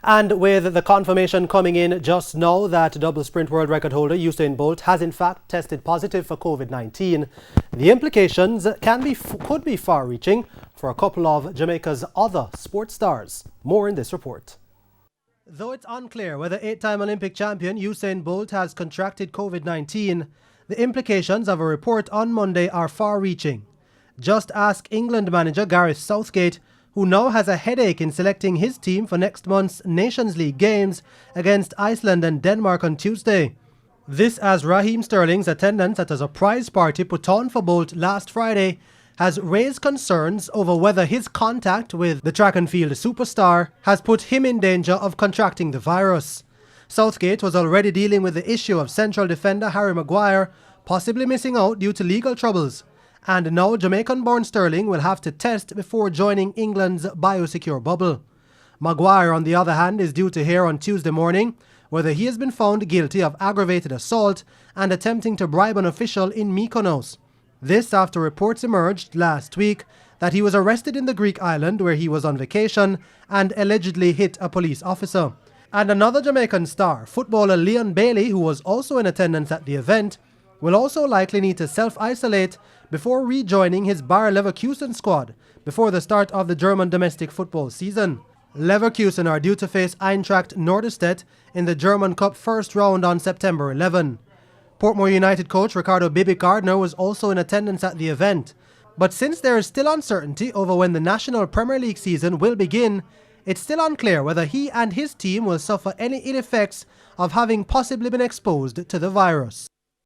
And with the confirmation coming in just now that double sprint world record holder Usain Bolt has in fact tested positive for COVID-19, the implications could be far-reaching for a couple of Jamaica's other sports stars. More in this report. Though it's unclear whether 8-time Olympic champion Usain Bolt has contracted COVID-19, the implications of a report on Monday are far-reaching. Just ask England manager Gareth Southgate, who now has a headache in selecting his team for next month's Nations League games against Iceland and Denmark on Tuesday. This as Raheem Sterling's attendance at a surprise party put on for Bolt last Friday has raised concerns over whether his contact with the track and field superstar has put him in danger of contracting the virus. Southgate was already dealing with the issue of central defender Harry Maguire possibly missing out due to legal troubles. And now Jamaican-born Sterling will have to test before joining England's biosecure bubble. Maguire, on the other hand, is due to hear on Tuesday morning whether he has been found guilty of aggravated assault and attempting to bribe an official in Mykonos. This after reports emerged last week that he was arrested in the Greek island where he was on vacation and allegedly hit a police officer. And another Jamaican star, footballer Leon Bailey, who was also in attendance at the event, will also likely need to self-isolate before rejoining his Bayer Leverkusen squad before the start of the German domestic football season. Leverkusen are due to face Eintracht Norderstedt in the German Cup first round on September 11. Portmore United coach Ricardo Bibi-Gardner was also in attendance at the event. But since there is still uncertainty over when the National Premier League season will begin, it's still unclear whether he and his team will suffer any ill effects of having possibly been exposed to the virus.